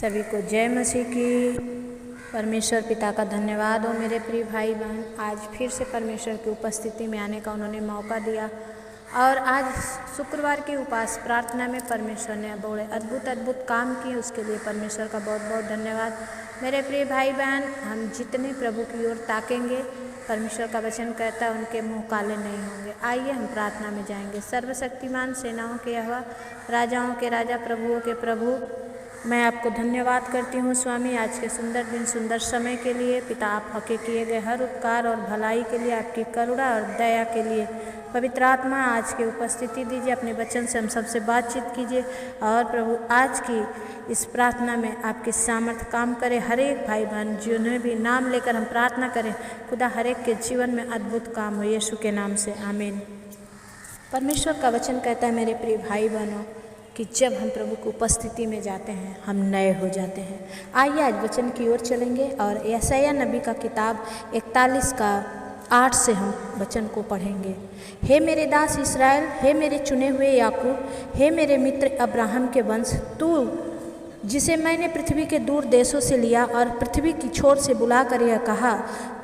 सभी को जय मसीह की। परमेश्वर पिता का धन्यवाद हो मेरे प्रिय भाई बहन, आज फिर से परमेश्वर की उपस्थिति में आने का उन्होंने मौका दिया। और आज शुक्रवार की उपास प्रार्थना में परमेश्वर ने बड़े अद्भुत काम किए, उसके लिए परमेश्वर का बहुत बहुत धन्यवाद। मेरे प्रिय भाई बहन, हम जितने प्रभु की ओर ताकेंगे, परमेश्वर का वचन कहता है उनके मुंह काले नहीं होंगे। आइए हम प्रार्थना में जाएंगे। सर्वशक्तिमान सेनाओं के यहोवा, राजाओं के राजा, प्रभुओं के प्रभु, मैं आपको धन्यवाद करती हूँ स्वामी, आज के सुंदर दिन सुंदर समय के लिए। पिता, आप हके किए गए हर उपकार और भलाई के लिए, आपकी करुणा और दया के लिए। पवित्र आत्मा आज की उपस्थिति दीजिए, अपने वचन से हम सबसे बातचीत कीजिए। और प्रभु आज की इस प्रार्थना में आपकी सामर्थ काम करे। हर एक भाई बहन जिन्हें भी नाम लेकर हम प्रार्थना करें, खुदा हर एक के जीवन में अद्भुत काम हो, यीशु के नाम से आमीन। परमेश्वर का वचन कहता है मेरे प्रिय भाई बहनों कि जब हम प्रभु की उपस्थिति में जाते हैं हम नए हो जाते हैं। आइए आज वचन की ओर चलेंगे और यशायाह नबी का किताब 41 का 8 से हम वचन को पढ़ेंगे। हे मेरे दास इस्राएल, हे मेरे चुने हुए याकूब, हे मेरे मित्र अब्राहम के वंश, तू जिसे मैंने पृथ्वी के दूर देशों से लिया और पृथ्वी की छोर से बुला कर यह कहा,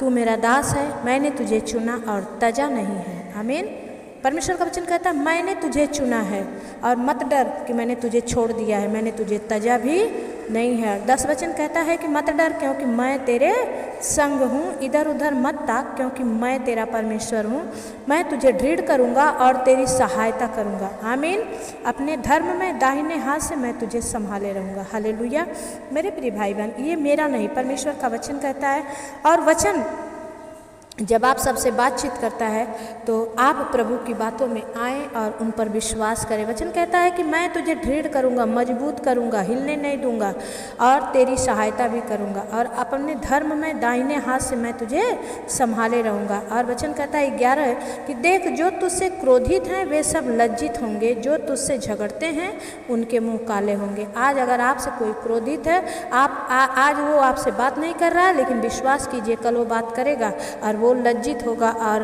तू मेरा दास है, मैंने तुझे चुना और तजा नहीं है। आमीन। परमेश्वर का वचन कहता है मैंने तुझे चुना है और मत डर कि मैंने तुझे छोड़ दिया है, मैंने तुझे तजा भी नहीं है। 10 वचन कहता है कि मत डर क्योंकि मैं तेरे संग हूँ, इधर उधर मत ताक क्योंकि मैं तेरा परमेश्वर हूँ, मैं तुझे दृढ़ करूँगा और तेरी सहायता करूँगा। आमीन। अपने धर्म में दाहिने हाथ से मैं तुझे संभाले रहूँगा। हालेलुया। मेरे प्रिय भाई बहन, ये मेरा नहीं, परमेश्वर का वचन कहता है। और वचन जब आप सबसे बातचीत करता है तो आप प्रभु की बातों में आएँ और उन पर विश्वास करें। वचन कहता है कि मैं तुझे दृढ़ करूँगा, मजबूत करूँगा, हिलने नहीं दूँगा और तेरी सहायता भी करूँगा, और अपने धर्म में दाहिने हाथ से मैं तुझे संभाले रहूँगा। और वचन कहता है 11 कि देख, जो तुझसे क्रोधित हैं वे सब लज्जित होंगे, जो तुझसे झगड़ते हैं उनके मुँह काले होंगे। आज अगर आपसे कोई क्रोधित है, आज वो आपसे बात नहीं कर रहा है, लेकिन विश्वास कीजिए कल वो बात करेगा और वो लज्जित होगा। और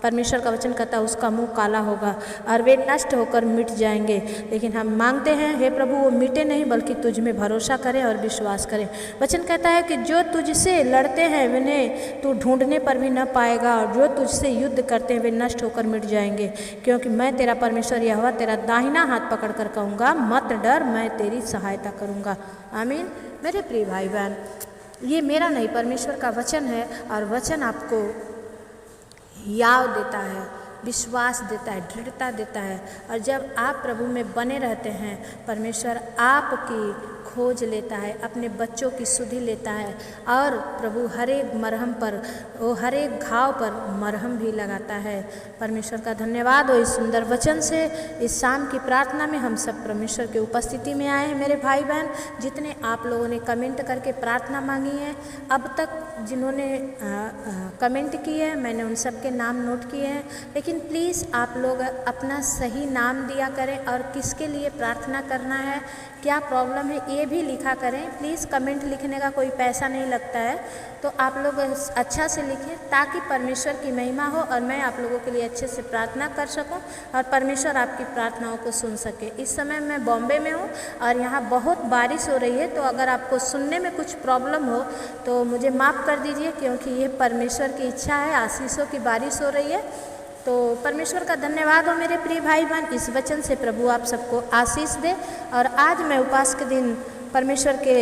परमेश्वर का वचन कहता है उसका मुंह काला होगा और वे नष्ट होकर मिट जाएंगे। लेकिन हम मांगते हैं हे प्रभु वो मिटे नहीं बल्कि तुझ में भरोसा करें और विश्वास करें। वचन कहता है कि जो तुझसे लड़ते हैं उन्हें तू ढूंढने पर भी न पाएगा, और जो तुझसे युद्ध करते हैं वे नष्ट होकर मिट जाएंगे, क्योंकि मैं तेरा परमेश्वर यहोवा तेरा दाहिना हाथ पकड़ कर कहूँगा, मत डर, मैं तेरी सहायता करूँगा। आमीन। मेरे प्रिय भाई बहन, ये मेरा नहीं, परमेश्वर का वचन है। और वचन आपको याव देता है, विश्वास देता है, दृढ़ता देता है। और जब आप प्रभु में बने रहते हैं, परमेश्वर आपकी खोज लेता है, अपने बच्चों की सुधि लेता है, और प्रभु हर एक मरहम पर, वो हर एक घाव पर मरहम भी लगाता है। परमेश्वर का धन्यवाद हो इस सुंदर वचन से। इस शाम की प्रार्थना में हम सब परमेश्वर की उपस्थिति में आए हैं। मेरे भाई बहन, जितने आप लोगों ने कमेंट करके प्रार्थना मांगी है, अब तक जिन्होंने कमेंट किए हैं, मैंने उन सब के नाम नोट किए हैं। लेकिन प्लीज़ आप लोग अपना सही नाम दिया करें और किसके लिए प्रार्थना करना है, क्या प्रॉब्लम है, ये भी लिखा करें। प्लीज़ कमेंट लिखने का कोई पैसा नहीं लगता है, तो आप लोग अच्छा से लिखें ताकि परमेश्वर की महिमा हो और मैं आप लोगों के लिए अच्छे से प्रार्थना कर सकूं और परमेश्वर आपकी प्रार्थनाओं को सुन सके। इस समय मैं बॉम्बे में हूँ और यहाँ बहुत बारिश हो रही है, तो अगर आपको सुनने में कुछ प्रॉब्लम हो तो मुझे माफ़ कर दीजिए, क्योंकि ये परमेश्वर की इच्छा है। आशीषों की बारिश हो रही है। तो परमेश्वर का धन्यवाद हो मेरे प्रिय भाई बहन। इस वचन से प्रभु आप सबको आशीष दे। और आज मैं उपास के दिन परमेश्वर के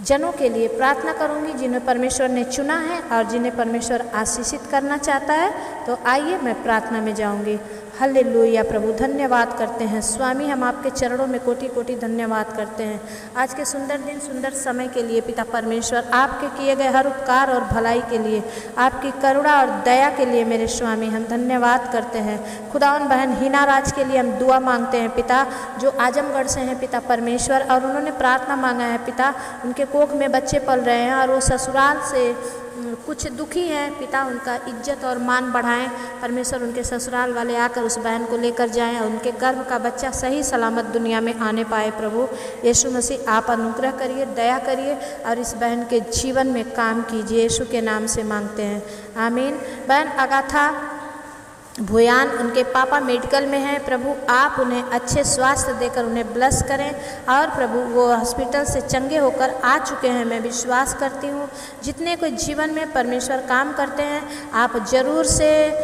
जनों के लिए प्रार्थना करूंगी, जिन्हें परमेश्वर ने चुना है और जिन्हें परमेश्वर आशीषित करना चाहता है। तो आइए मैं प्रार्थना में जाऊंगी। हल्लेलुया। प्रभु धन्यवाद करते हैं स्वामी, हम आपके चरणों में कोटि कोटि धन्यवाद करते हैं आज के सुंदर दिन सुंदर समय के लिए। पिता परमेश्वर, आपके किए गए हर उपकार और भलाई के लिए, आपकी करुणा और दया के लिए मेरे स्वामी हम धन्यवाद करते हैं। खुदावन बहन हिना राज के लिए हम दुआ मांगते हैं पिता, जो आजमगढ़ से हैं पिता परमेश्वर, और उन्होंने प्रार्थना मांगा है पिता, उनके कोख में बच्चे पल रहे हैं और वो ससुराल से कुछ दुखी हैं पिता, उनका इज्जत और मान बढ़ाएं परमेश्वर। उनके ससुराल वाले आकर उस बहन को लेकर जाएं और उनके गर्भ का बच्चा सही सलामत दुनिया में आने पाए। प्रभु यीशु मसीह आप अनुग्रह करिए, दया करिए और इस बहन के जीवन में काम कीजिए। यीशु के नाम से मांगते हैं, आमीन। बहन अगाथा भूयान, उनके पापा मेडिकल में हैं। प्रभु आप उन्हें अच्छे स्वास्थ्य देकर उन्हें ब्लेस करें और प्रभु वो हॉस्पिटल से चंगे होकर आ चुके हैं, मैं विश्वास करती हूँ। जितने कोई जीवन में परमेश्वर काम करते हैं, आप ज़रूर से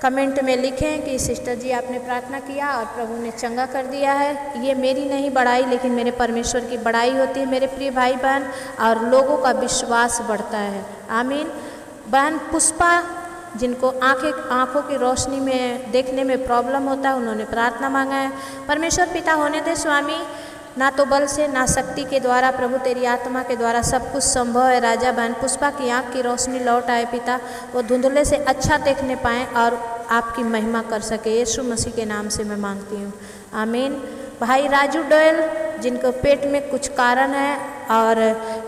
कमेंट में लिखें कि सिस्टर जी आपने प्रार्थना किया और प्रभु ने चंगा कर दिया है। ये मेरी नहीं बड़ाई, लेकिन मेरे परमेश्वर की बड़ाई होती है मेरे प्रिय भाई बहन, और लोगों का विश्वास बढ़ता है। आमीन। बहन पुष्पा, जिनको आँखों की रोशनी में देखने में प्रॉब्लम होता है, उन्होंने प्रार्थना मांगा है। परमेश्वर पिता होने दे स्वामी, ना तो बल से ना शक्ति के द्वारा, प्रभु तेरी आत्मा के द्वारा सब कुछ संभव है। राजा बहन पुष्पा की आँख की रोशनी लौट आए पिता, वो धुंधले से अच्छा देखने पाएँ और आपकी महिमा कर सके। यीशु मसीह के नाम से मैं मांगती हूँ, आमीन। भाई राजू डोयल, जिनको पेट में कुछ कारण है और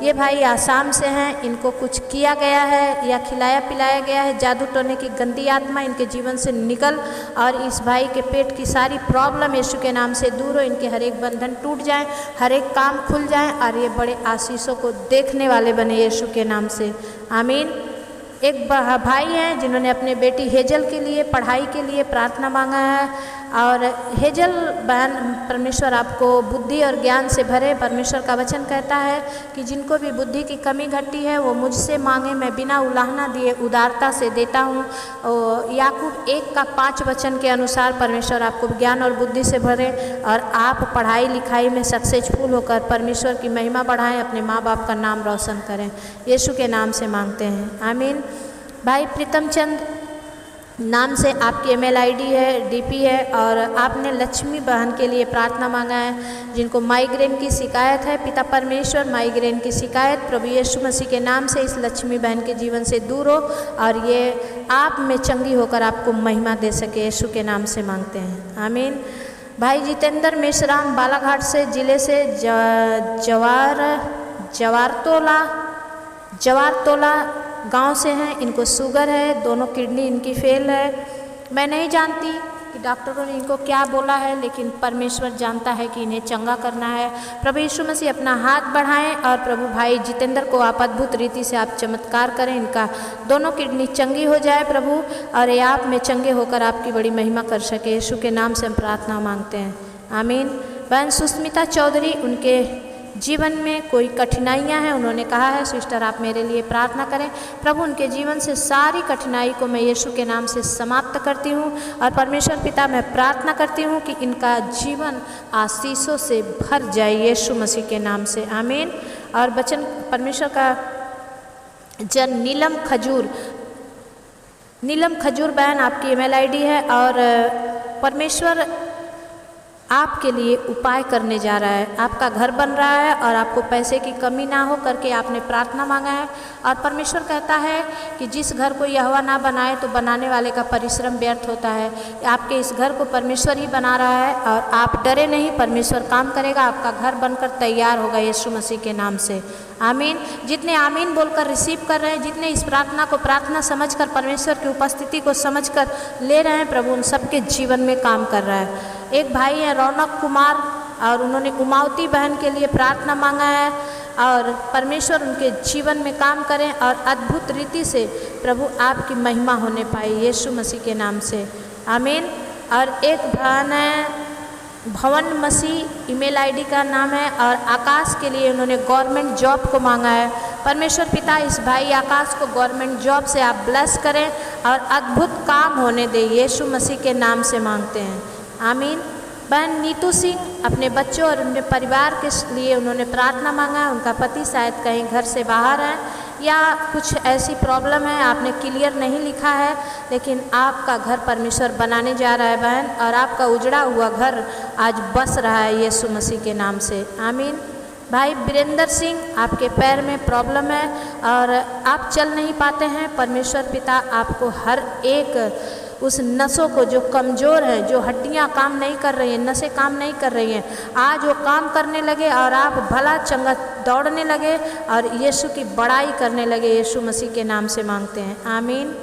ये भाई आसाम से हैं, इनको कुछ किया गया है या खिलाया पिलाया गया है, जादू टोने की गंदी आत्मा इनके जीवन से निकल और इस भाई के पेट की सारी प्रॉब्लम यीशु के नाम से दूर हो। इनके हर एक बंधन टूट जाए, हर एक काम खुल जाए और ये बड़े आशीषों को देखने वाले बने यीशु के नाम से, आमीन। एक भाई हैं जिन्होंने अपने बेटी हेजल के लिए पढ़ाई के लिए प्रार्थना मांगा है, और हेजल बहन परमेश्वर आपको बुद्धि और ज्ञान से भरे। परमेश्वर का वचन कहता है कि जिनको भी बुद्धि की कमी घटी है वो मुझसे मांगे, मैं बिना उलाहना दिए उदारता से देता हूँ। याकूब 1:5 वचन के अनुसार परमेश्वर आपको ज्ञान और बुद्धि से भरे और आप पढ़ाई लिखाई में सक्सेसफुल होकर परमेश्वर की महिमा बढ़ाएं, अपने माँ बाप का नाम रोशन करें। यीशु के नाम से मांगते हैं, आमीन। भाई प्रीतम चंद नाम से आपकी email ID है, DP है, और आपने लक्ष्मी बहन के लिए प्रार्थना मांगा है, जिनको माइग्रेन की शिकायत है। पिता परमेश्वर माइग्रेन की शिकायत प्रभु यीशु मसीह के नाम से इस लक्ष्मी बहन के जीवन से दूर हो और ये आप में चंगी होकर आपको महिमा दे सके। यीशु के नाम से मांगते हैं, आमीन। भाई जितेंद्र मेश्राम बालाघाट से जिले से जवारतोला गांव से हैं, इनको शुगर है, दोनों किडनी इनकी फेल है। मैं नहीं जानती कि डॉक्टरों ने इनको क्या बोला है, लेकिन परमेश्वर जानता है कि इन्हें चंगा करना है। प्रभु यीशु मसीह अपना हाथ बढ़ाएं और प्रभु भाई जितेंद्र को आप अद्भुत रीति से आप चमत्कार करें, इनका दोनों किडनी चंगी हो जाए प्रभु, और ये आप में चंगे होकर आपकी बड़ी महिमा कर सके। यीशु के नाम से हम प्रार्थना मांगते हैं, आमीन। बहन सुष्मिता चौधरी, उनके जीवन में कोई कठिनाइयां हैं, उन्होंने कहा है सिस्टर आप मेरे लिए प्रार्थना करें। प्रभु उनके जीवन से सारी कठिनाई को मैं यीशु के नाम से समाप्त करती हूँ और परमेश्वर पिता मैं प्रार्थना करती हूँ कि इनका जीवन आशीषों से भर जाए यीशु मसीह के नाम से, आमीन। और वचन परमेश्वर का जन नीलम खजूर बहन आपकी email ID है, और परमेश्वर आपके लिए उपाय करने जा रहा है। आपका घर बन रहा है और आपको पैसे की कमी ना हो करके आपने प्रार्थना मांगा है, और परमेश्वर कहता है कि जिस घर को यहोवा ना बनाए तो बनाने वाले का परिश्रम व्यर्थ होता है। आपके इस घर को परमेश्वर ही बना रहा है और आप डरे नहीं, परमेश्वर काम करेगा, आपका घर बनकर तैयार होगा यीशु मसीह के नाम से, आमीन। जितने आमीन बोलकर रिसीव कर रहे हैं, जितने इस प्रार्थना को प्रार्थना समझकर परमेश्वर की उपस्थिति को समझकर ले रहे हैं, प्रभु उन सबके जीवन में काम कर रहा है। एक भाई है रौनक कुमार, और उन्होंने उमावती बहन के लिए प्रार्थना मांगा है, और परमेश्वर उनके जीवन में काम करें और अद्भुत रीति से प्रभु आपकी महिमा होने पाए यीशु मसीह के नाम से, आमीन। और एक बहन है भवन मसीह, email ID का नाम है, और आकाश के लिए उन्होंने गवर्नमेंट जॉब को मांगा है। परमेश्वर पिता इस भाई आकाश को गवर्नमेंट जॉब से आप ब्लेस करें और अद्भुत काम होने दें, यीशु मसीह के नाम से मांगते हैं, आमीन। बहन नीतू सिंह अपने बच्चों और उनके परिवार के लिए उन्होंने प्रार्थना मांगा है। उनका पति शायद कहीं घर से बाहर है या कुछ ऐसी प्रॉब्लम है, आपने क्लियर नहीं लिखा है, लेकिन आपका घर परमेश्वर बनाने जा रहा है बहन, और आपका उजड़ा हुआ घर आज बस रहा है यीशु मसीह के नाम से, आमीन। भाई वीरेंद्र सिंह, आपके पैर में प्रॉब्लम है और आप चल नहीं पाते हैं। परमेश्वर पिता आपको हर एक उस नसों को जो कमज़ोर है, जो हड्डियां काम नहीं कर रही हैं, नसें काम नहीं कर रही हैं, आज वो काम करने लगे और आप भला चंगा दौड़ने लगे और यीशु की बड़ाई करने लगे, यीशु मसीह के नाम से मांगते हैं, आमीन।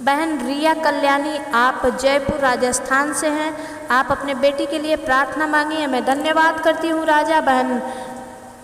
बहन रिया कल्याणी, आप जयपुर राजस्थान से हैं, आप अपने बेटी के लिए प्रार्थना मांगी है। मैं धन्यवाद करती हूँ राजा बहन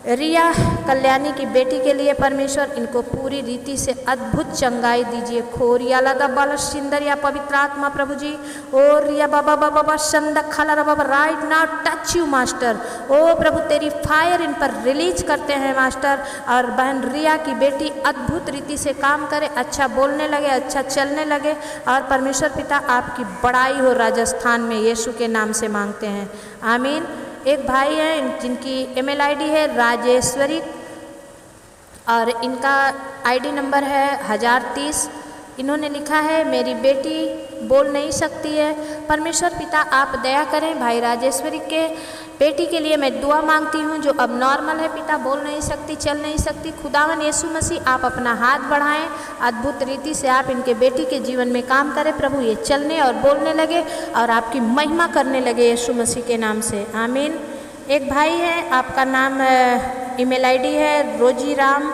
रिया कल्याणी की बेटी के लिए परमेश्वर इनको पूरी रीति से अद्भुत चंगाई दीजिए। खोरिया लदा बाला सिंदरिया पवित्र आत्मा प्रभु जी, ओ रिया बाबा बाबा बाबा संदक खाला बाबा, right now touch you master. ओ प्रभु तेरी फायर इन पर रिलीज करते हैं मास्टर। और बहन रिया की बेटी अद्भुत रीति से काम करे, अच्छा बोलने लगे, अच्छा चलने लगे, और परमेश्वर पिता आपकी बड़ाई हो राजस्थान में, यीशु के नाम से मांगते हैं, आमीन। एक भाई हैं जिनकी ईमेल आईडी है राजेश्वरी, और इनका आईडी नंबर है 1030। इन्होंने लिखा है मेरी बेटी बोल नहीं सकती है, परमेश्वर पिता आप दया करें। भाई राजेश्वरी के बेटी के लिए मैं दुआ मांगती हूँ जो अब नॉर्मल है पिता, बोल नहीं सकती, चल नहीं सकती। खुदावन यीशु मसीह आप अपना हाथ बढ़ाएं, अद्भुत रीति से आप इनके बेटी के जीवन में काम करें प्रभु, ये चलने और बोलने लगे और आपकी महिमा करने लगे यीशु मसीह के नाम से, आमीन। एक भाई है, आपका नाम ईमेल आईडी है रोजी राम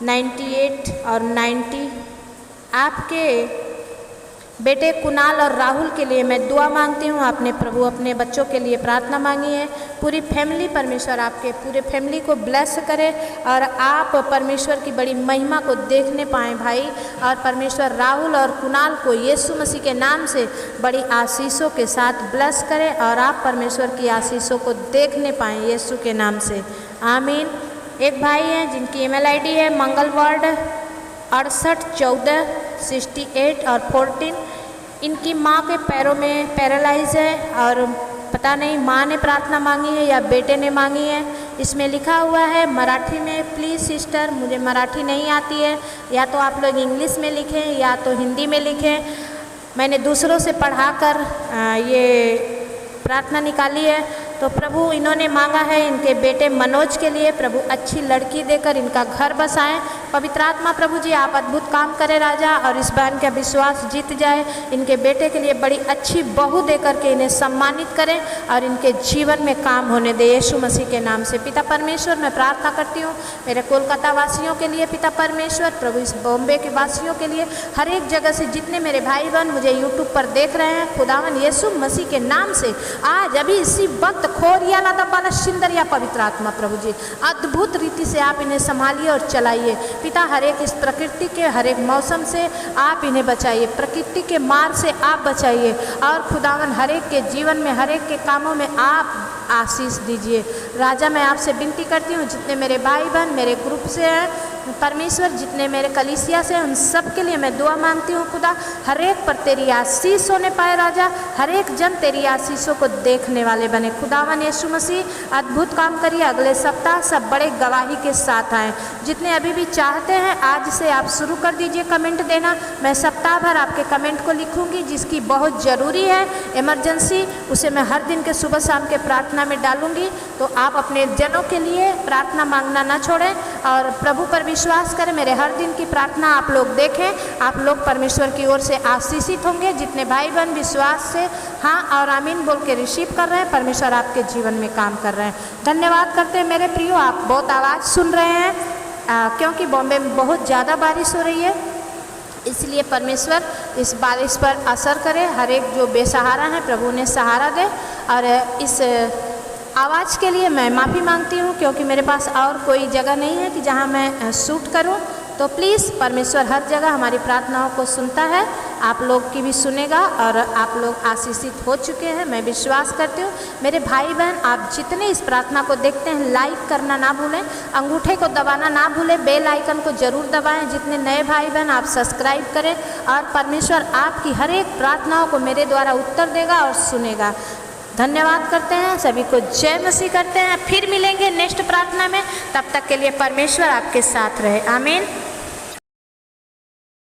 98 और 90। आपके बेटे कुणाल और राहुल के लिए मैं दुआ मांगती हूँ। आपने प्रभु अपने बच्चों के लिए प्रार्थना मांगी है, पूरी फैमिली परमेश्वर आपके पूरे फैमिली को ब्लेस करे और आप परमेश्वर की बड़ी महिमा को देखने पाएँ भाई। और परमेश्वर राहुल और कुणाल को यीशु मसीह के नाम से बड़ी आशीषों के साथ ब्लेस करे और आप परमेश्वर की आशीषों को देखने पाएँ यीशु के नाम से, आमीन। एक भाई हैं जिनकी ईमेल आईडी है मंगलवर्ड 68 14 68 और 14। इनकी माँ के पैरों में पैरालाइज है और पता नहीं माँ ने प्रार्थना मांगी है या बेटे ने मांगी है। इसमें लिखा हुआ है मराठी में, प्लीज़ सिस्टर मुझे मराठी नहीं आती है, या तो आप लोग इंग्लिश में लिखें या तो हिंदी में लिखें। मैंने दूसरों से पढ़ाकर ये प्रार्थना निकाली है। तो प्रभु इन्होंने मांगा है इनके बेटे मनोज के लिए, प्रभु अच्छी लड़की देकर इनका घर बसाएं। पवित्र आत्मा प्रभु जी आप अद्भुत काम करें राजा, और इस बहन का विश्वास जीत जाए। इनके बेटे के लिए बड़ी अच्छी बहू देकर के इन्हें सम्मानित करें और इनके जीवन में काम होने दे यीशु मसीह के नाम से। पिता परमेश्वर मैं प्रार्थना करती हूँ मेरे कोलकाता वासियों के लिए, पिता परमेश्वर प्रभु इस बॉम्बे के वासियों के लिए, हर एक जगह से जितने मेरे भाई बहन मुझे यूट्यूब पर देख रहे हैं, खुदावन यीशु मसीह के नाम से आज अभी इसी वक्त खोरिया लादा बाला सिंदरिया पवित्र आत्मा प्रभु जी अद्भुत रीति से आप इन्हें संभालिए और चलाइए पिता। हर एक इस प्रकृति के हर एक मौसम से आप इन्हें बचाइए, प्रकृति के मार से आप बचाइए, और खुदावन हर एक के जीवन में हर एक के कामों में आप आशीष दीजिए राजा। मैं आपसे विनती करती हूँ जितने मेरे भाई बहन मेरे ग्रुप से हैं परमेश्वर, जितने मेरे कलीसिया से, उन सब के लिए मैं दुआ मांगती हूँ खुदा, हर एक पर तेरी आशीष होने पाए राजा, हर एक जन तेरी आशीषों को देखने वाले बने। खुदावन यीशु मसीह अद्भुत काम करिए। अगले सप्ताह सब बड़े गवाही के साथ आएँ। जितने अभी भी चाहते हैं आज से आप शुरू कर दीजिए कमेंट देना। मैं सप्ताह भर आपके कमेंट को लिखूंगी, जिसकी बहुत ज़रूरी है इमरजेंसी, उसे मैं हर दिन के सुबह शाम के प्रार्थना में डालूंगी। तो आप अपने जनों के लिए प्रार्थना मांगना ना छोड़ें और प्रभु पर विश्वास करें। मेरे हर दिन की प्रार्थना आप लोग देखें, आप लोग परमेश्वर की ओर से आशीषित होंगे। जितने भाई बहन विश्वास से हाँ और आमीन बोल के रिसीव कर रहे हैं, परमेश्वर आपके जीवन में काम कर रहे हैं। धन्यवाद करते हैं मेरे प्रियो। आप बहुत आवाज़ सुन रहे हैं क्योंकि बॉम्बे में बहुत ज़्यादा बारिश हो रही है, इसलिए परमेश्वर इस बारिश पर असर करे। हर एक जो बेसहारा है प्रभु ने सहारा दे। और इस आवाज़ के लिए मैं माफ़ी मांगती हूँ क्योंकि मेरे पास और कोई जगह नहीं है कि जहाँ मैं शूट करूँ। तो प्लीज़ परमेश्वर हर जगह हमारी प्रार्थनाओं को सुनता है, आप लोग की भी सुनेगा और आप लोग आशीषित हो चुके हैं, मैं विश्वास करती हूँ। मेरे भाई बहन आप जितने इस प्रार्थना को देखते हैं लाइक करना ना भूलें, अंगूठे को दबाना ना भूलें, बेल आइकन को ज़रूर दबाएं। जितने नए भाई बहन आप सब्सक्राइब करें और परमेश्वर आपकी हर एक प्रार्थनाओं को मेरे द्वारा उत्तर देगा और सुनेगा। धन्यवाद करते हैं, सभी को जय मसीह करते हैं। फिर मिलेंगे नेक्स्ट प्रार्थना में, तब तक के लिए परमेश्वर आपके साथ रहे, आमीन।